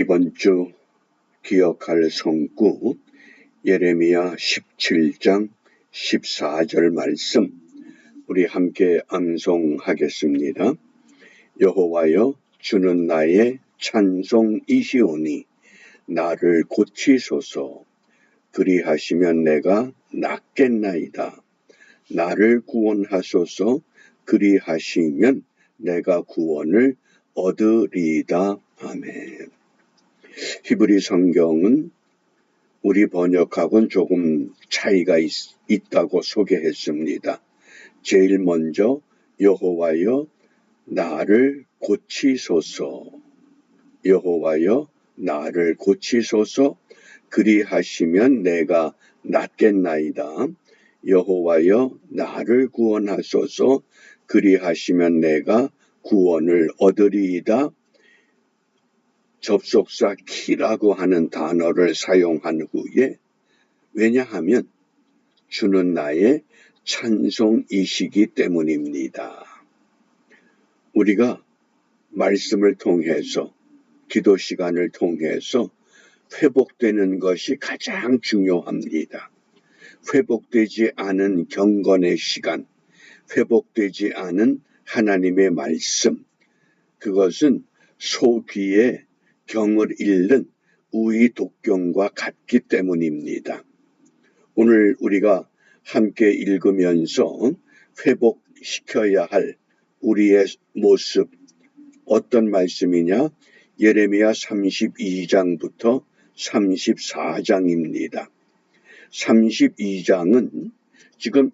이번 주 기억할 성구 예레미야 17장 14절 말씀 우리 함께 암송하겠습니다. 여호와여 주는 나의 찬송이시오니 나를 고치소서. 그리하시면 내가 낫겠나이다. 나를 구원하소서. 그리하시면 내가 구원을 얻으리이다. 아멘. 히브리 성경은 우리 번역하고는 조금 차이가 있다고 소개했습니다. 제일 먼저 여호와여 나를 고치소서. 여호와여 나를 고치소서. 그리하시면 내가 낫겠나이다. 여호와여 나를 구원하소서. 그리하시면 내가 구원을 얻으리이다. 접속사 키라고 하는 단어를 사용한 후에 왜냐하면 주는 나의 찬송이시기 때문입니다. 우리가 말씀을 통해서 기도 시간을 통해서 회복되는 것이 가장 중요합니다. 회복되지 않은 경건의 시간, 회복되지 않은 하나님의 말씀, 그것은 소귀의 경을 잃는 우의 독경과 같기 때문입니다. 오늘 우리가 함께 읽으면서 회복시켜야 할 우리의 모습 어떤 말씀이냐? 예레미야 32장부터 34장입니다. 32장은 지금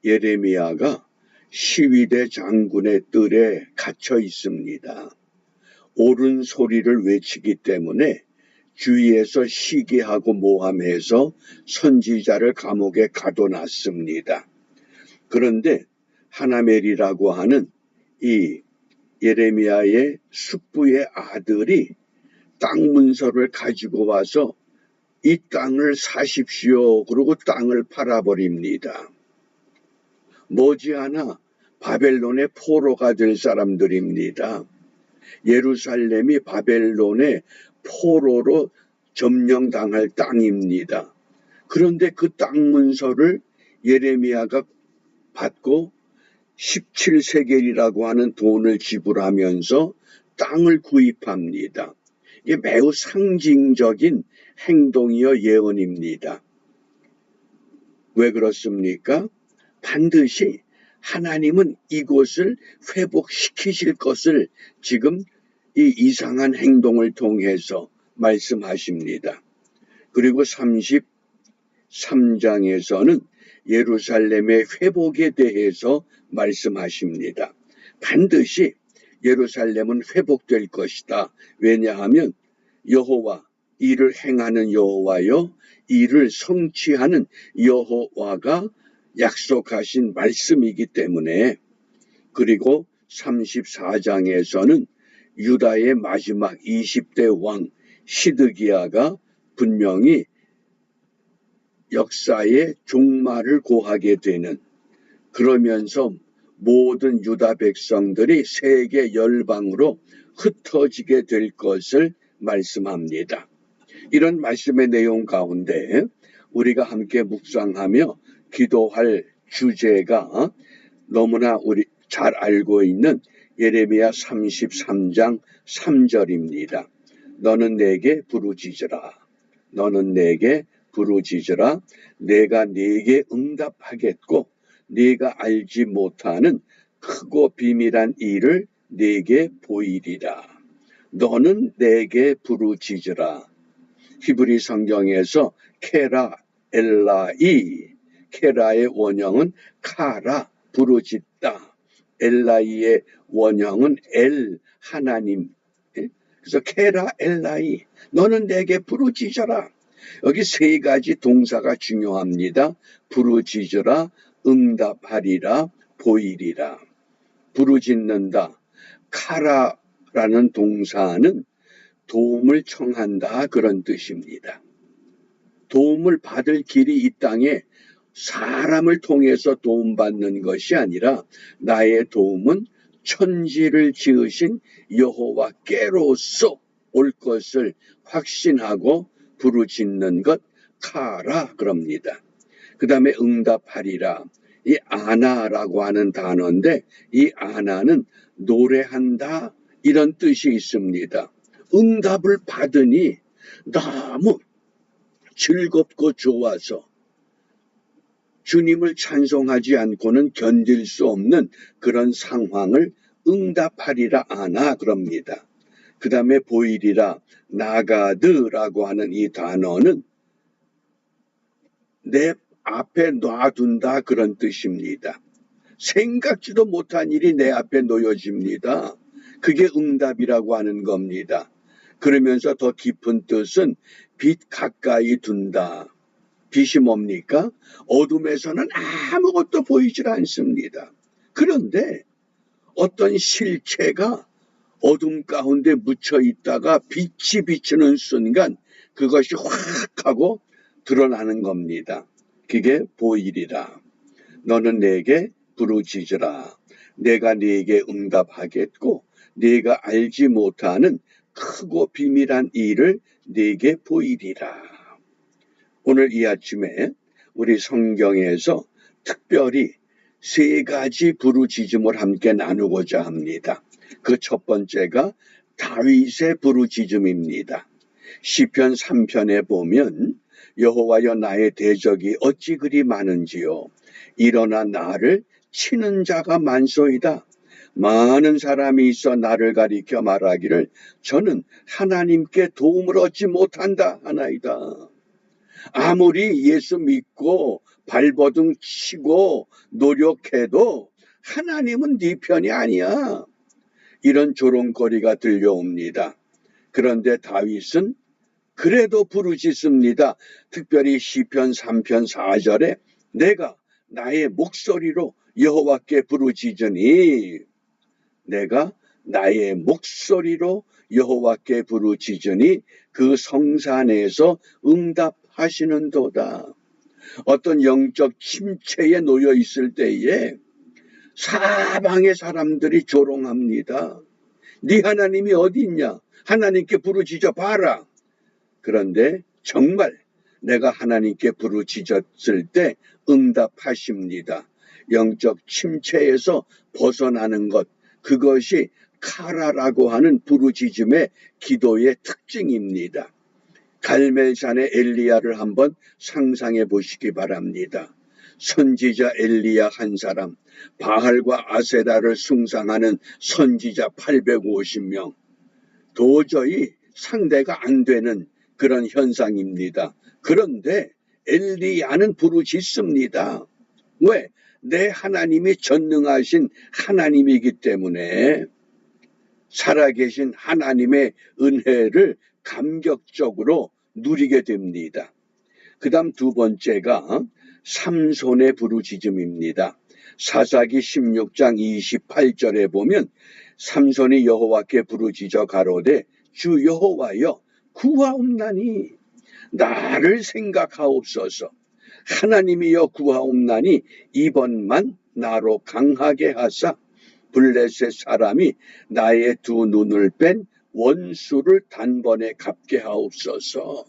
예레미야가 시위대 장군의 뜰에 갇혀 있습니다. 옳은 소리를 외치기 때문에 주위에서 시기하고 모함해서 선지자를 감옥에 가둬놨습니다. 그런데 하나멜이라고 하는 이 예레미야의 숙부의 아들이 땅 문서를 가지고 와서 이 땅을 사십시오. 그러고 땅을 팔아버립니다. 머지않아 바벨론의 포로가 될 사람들입니다. 예루살렘이 바벨론의 포로로 점령당할 땅입니다. 그런데 그 땅 문서를 예레미야가 받고 17세겔이라고 하는 돈을 지불하면서 땅을 구입합니다. 이게 매우 상징적인 행동이요 예언입니다. 왜 그렇습니까? 반드시 하나님은 이곳을 회복시키실 것을 지금 이 이상한 행동을 통해서 말씀하십니다. 그리고 33장에서는 예루살렘의 회복에 대해서 말씀하십니다. 반드시 예루살렘은 회복될 것이다. 왜냐하면 여호와, 이를 행하는 여호와여, 이를 성취하는 여호와가 약속하신 말씀이기 때문에. 그리고 34장에서는 유다의 마지막 20대 왕 시드기야가 분명히 역사의 종말을 고하게 되는, 그러면서 모든 유다 백성들이 세계 열방으로 흩어지게 될 것을 말씀합니다. 이런 말씀의 내용 가운데 우리가 함께 묵상하며 기도할 주제가 너무나 우리 잘 알고 있는 예레미야 33장 3절입니다. 너는 내게 부르짖으라. 너는 내게 부르짖으라. 내가 네게 응답하겠고 네가 알지 못하는 크고 비밀한 일을 네게 보이리라. 너는 내게 부르짖으라. 히브리 성경에서 케라 엘라이, 케라의 원형은 카라, 부르짖다. 엘라이의 원형은 엘, 하나님. 그래서 케라 엘라이, 너는 내게 부르짖어라. 여기 세 가지 동사가 중요합니다. 부르짖으라, 응답하리라, 보이리라. 부르짖는다. 카라라는 동사는 도움을 청한다, 그런 뜻입니다. 도움을 받을 길이 이 땅에 사람을 통해서 도움받는 것이 아니라 나의 도움은 천지를 지으신 여호와께로서 올 것을 확신하고 부르짖는 것 카라 그럽니다. 그 다음에 응답하리라. 이 아나라고 하는 단어인데 이 아나는 노래한다 이런 뜻이 있습니다. 응답을 받으니 너무 즐겁고 좋아서 주님을 찬송하지 않고는 견딜 수 없는 그런 상황을 응답하리라 아나 그럽니다. 그 다음에 보이리라 나가드라고 하는 이 단어는 내 앞에 놔둔다 그런 뜻입니다. 생각지도 못한 일이 내 앞에 놓여집니다. 그게 응답이라고 하는 겁니다. 그러면서 더 깊은 뜻은 빛 가까이 둔다. 빛이 뭡니까? 어둠에서는 아무것도 보이질 않습니다. 그런데 어떤 실체가 어둠 가운데 묻혀 있다가 빛이 비추는 순간 그것이 확 하고 드러나는 겁니다. 그게 보이리라. 너는 내게 부르짖으라. 내가 네게 응답하겠고 네가 알지 못하는 크고 비밀한 일을 네게 보이리라. 오늘 이 아침에 우리 성경에서 특별히 세 가지 부르짖음을 함께 나누고자 합니다. 그 첫 번째가 다윗의 부르짖음입니다. 시편 3편에 보면 여호와여 나의 대적이 어찌 그리 많은지요. 일어나 나를 치는 자가 많소이다. 많은 사람이 있어 나를 가리켜 말하기를 저는 하나님께 도움을 얻지 못한다 하나이다. 아무리 예수 믿고 발버둥 치고 노력해도 하나님은 네 편이 아니야. 이런 조롱거리가 들려옵니다. 그런데 다윗은 그래도 부르짖습니다. 특별히 시편 3편 4절에 내가 나의 목소리로 여호와께 부르짖으니 내가 나의 목소리로 여호와께 부르짖으니 그 성산에서 응답하시는도다. 어떤 영적 침체에 놓여 있을 때에 사방의 사람들이 조롱합니다. 네 하나님이 어디 있냐? 하나님께 부르짖어 봐라. 그런데 정말 내가 하나님께 부르짖었을 때 응답하십니다. 영적 침체에서 벗어나는 것, 그것이 카라라고 하는 부르짖음의 기도의 특징입니다. 갈멜산의 엘리야를 한번 상상해 보시기 바랍니다. 선지자 엘리야 한 사람, 바알과 아세라를 숭상하는 선지자 850명, 도저히 상대가 안 되는 그런 현상입니다. 그런데 엘리야는 부르짖습니다. 왜? 내 하나님이 전능하신 하나님이기 때문에 살아계신 하나님의 은혜를 감격적으로 누리게 됩니다. 그 다음 두 번째가 삼손의 부르짖음입니다. 사사기 16장 28절에 보면 삼손이 여호와께 부르짖어 가로되 주 여호와여 구하옵나니 나를 생각하옵소서. 하나님이여 구하옵나니 이번만 나로 강하게 하사 블레셋 사람이 나의 두 눈을 뺀 원수를 단번에 갚게 하옵소서.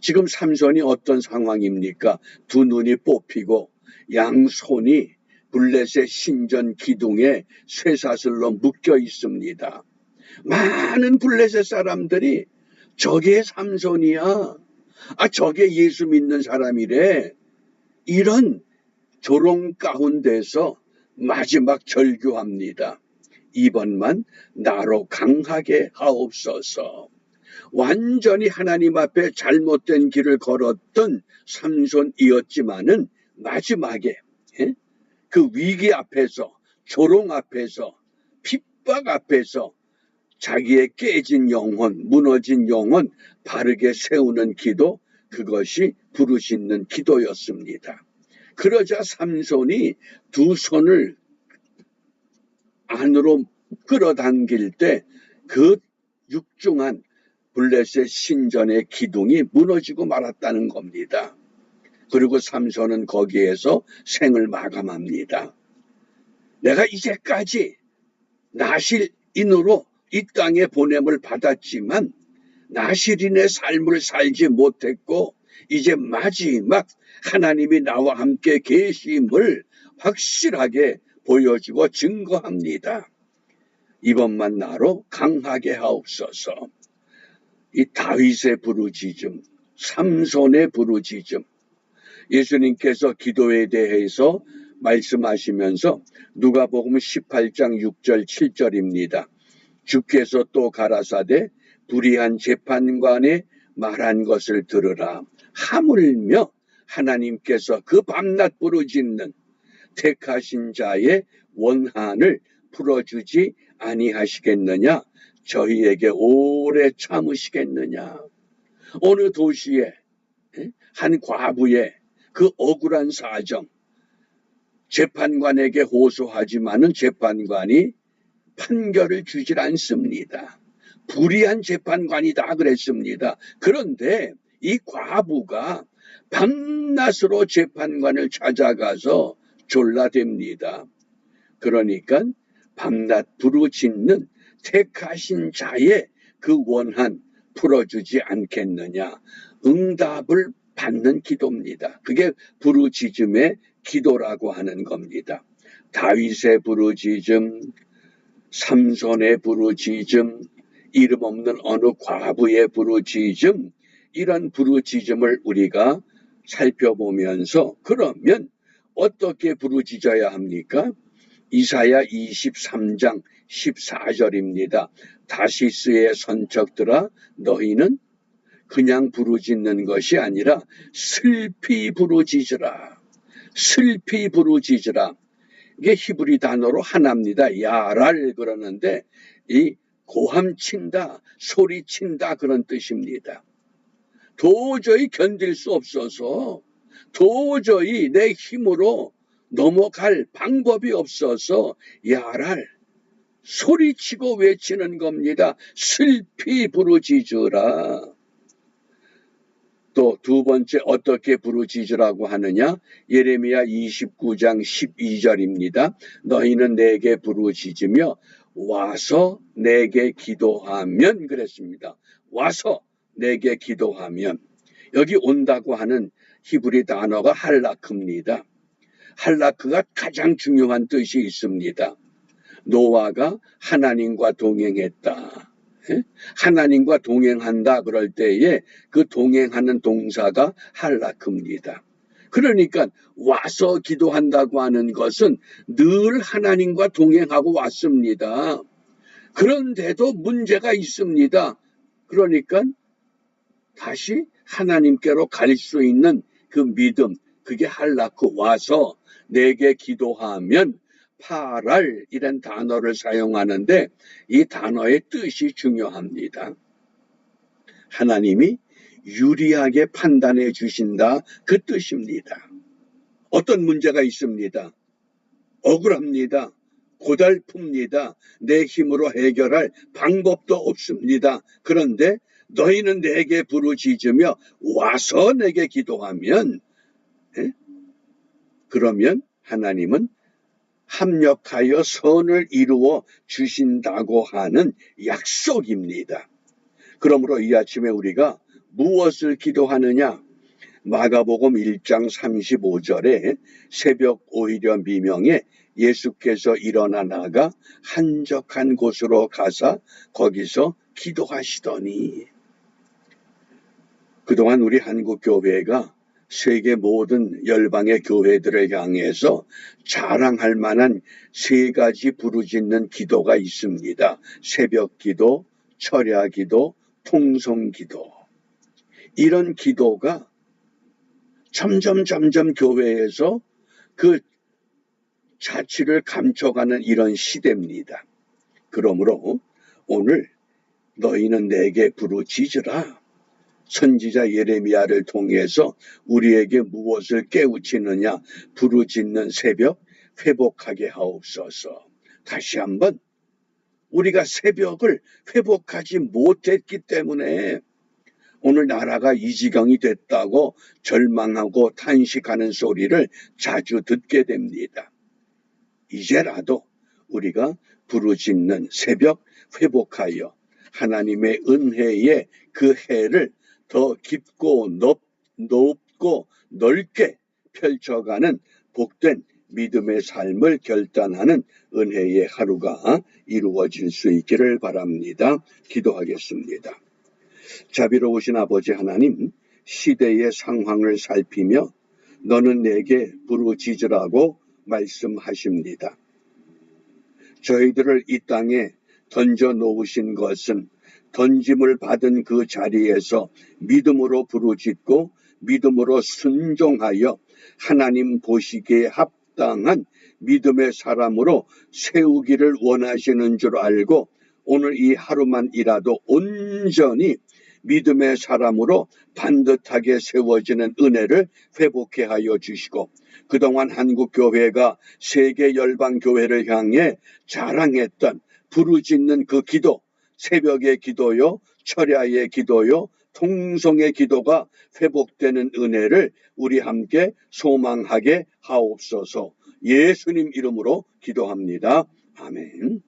지금 삼손이 어떤 상황입니까? 두 눈이 뽑히고 양손이 블레셋 신전 기둥에 쇠사슬로 묶여 있습니다. 많은 블레셋 사람들이 저게 삼손이야. 저게 예수 믿는 사람이래. 이런 조롱 가운데서 마지막 절규합니다. 이번만 나로 강하게 하옵소서. 완전히 하나님 앞에 잘못된 길을 걸었던 삼손이었지만은 마지막에 그 위기 앞에서 조롱 앞에서 핍박 앞에서 자기의 깨진 영혼, 무너진 영혼 바르게 세우는 기도, 그것이 부르짖는 기도였습니다. 그러자 삼손이 두 손을 안으로 끌어당길 때 그 육중한 블레셋 신전의 기둥이 무너지고 말았다는 겁니다. 그리고 삼손은 거기에서 생을 마감합니다. 내가 이제까지 나실인으로 이 땅에 보냄을 받았지만 나실인의 삶을 살지 못했고 이제 마지막 하나님이 나와 함께 계심을 확실하게 보여주고 증거합니다. 이번만 나로 강하게 하옵소서. 이 다윗의 부르짖음, 삼손의 부르짖음, 예수님께서 기도에 대해서 말씀하시면서 누가복음 18장 6절 7절입니다. 주께서 또 가라사대 불의한 재판관의 말한 것을 들으라. 하물며 하나님께서 그 밤낮 부르짖는 택하신 자의 원한을 풀어주지 아니하시겠느냐? 저희에게 오래 참으시겠느냐? 어느 도시에 한 과부의 그 억울한 사정, 재판관에게 호소하지만은 재판관이 판결을 주질 않습니다. 불의한 재판관이다 그랬습니다. 그런데 이 과부가 밤낮으로 재판관을 찾아가서 졸라댑니다. 그러니까 밤낮 부르짖는 택하신 자의 그 원한 풀어주지 않겠느냐. 응답을 받는 기도입니다. 그게 부르짖음의 기도라고 하는 겁니다. 다윗의 부르짖음, 삼손의 부르짖음, 이름 없는 어느 과부의 부르짖음, 이런 부르짖음을 우리가 살펴보면서 그러면 어떻게 부르짖어야 합니까? 이사야 23장 14절입니다. 다시스의 선척들아 너희는 그냥 부르짖는 것이 아니라 슬피 부르짖으라. 슬피 부르짖으라. 이게 히브리 단어로 하나입니다. 야랄 그러는데 이 고함친다, 소리친다 그런 뜻입니다. 도저히 견딜 수 없어서 도저히 내 힘으로 넘어갈 방법이 없어서 야랄 소리치고 외치는 겁니다. 슬피 부르짖으라. 또 두 번째 어떻게 부르짖으라고 하느냐? 예레미야 29장 12절입니다. 너희는 내게 부르짖으며 와서 내게 기도하면 그랬습니다. 와서 내게 기도하면 여기 온다고 하는 히브리 단어가 할라크입니다. 할라크가 가장 중요한 뜻이 있습니다. 노아가 하나님과 동행했다. 하나님과 동행한다 그럴 때에 그 동행하는 동사가 할라크입니다. 그러니까 와서 기도한다고 하는 것은 늘 하나님과 동행하고 왔습니다. 그런데도 문제가 있습니다. 그러니까 다시 하나님께로 갈 수 있는 그 믿음, 그게 할라크, 와서 내게 기도하면 파랄 이런 단어를 사용하는데 이 단어의 뜻이 중요합니다. 하나님이 유리하게 판단해 주신다 그 뜻입니다. 어떤 문제가 있습니다. 억울합니다. 고달픕니다. 내 힘으로 해결할 방법도 없습니다. 그런데 너희는 내게 부르짖으며 와서 내게 기도하면 그러면 하나님은 합력하여 선을 이루어 주신다고 하는 약속입니다. 그러므로 이 아침에 우리가 무엇을 기도하느냐? 마가복음 1장 35절에 새벽 오히려 미명에 예수께서 일어나 나가 한적한 곳으로 가사 거기서 기도하시더니 그동안 우리 한국교회가 세계 모든 열방의 교회들을 향해서 자랑할 만한 세 가지 부르짖는 기도가 있습니다. 새벽 기도, 철야 기도, 통성 기도. 이런 기도가 점점 교회에서 그 자취를 감춰가는 이런 시대입니다. 그러므로 오늘 너희는 내게 부르짖으라. 선지자 예레미야를 통해서 우리에게 무엇을 깨우치느냐? 부르짖는 새벽 회복하게 하옵소서. 다시 한번 우리가 새벽을 회복하지 못했기 때문에 오늘 나라가 이 지경이 됐다고 절망하고 탄식하는 소리를 자주 듣게 됩니다. 이제라도 우리가 부르짖는 새벽 회복하여 하나님의 은혜의 그 해를 더 깊고 높고 넓게 펼쳐가는 복된 믿음의 삶을 결단하는 은혜의 하루가 이루어질 수 있기를 바랍니다. 기도하겠습니다. 자비로우신 아버지 하나님, 시대의 상황을 살피며 너는 내게 부르짖으라고 말씀하십니다. 저희들을 이 땅에 던져 놓으신 것은 던짐을 받은 그 자리에서 믿음으로 부르짖고 믿음으로 순종하여 하나님 보시기에 합당한 믿음의 사람으로 세우기를 원하시는 줄 알고 오늘 이 하루만이라도 온전히 믿음의 사람으로 반듯하게 세워지는 은혜를 회복해 하여 주시고 그동안 한국교회가 세계 열방교회를 향해 자랑했던 부르짖는 그 기도, 새벽의 기도요, 철야의 기도요, 통성의 기도가 회복되는 은혜를 우리 함께 소망하게 하옵소서. 예수님 이름으로 기도합니다. 아멘.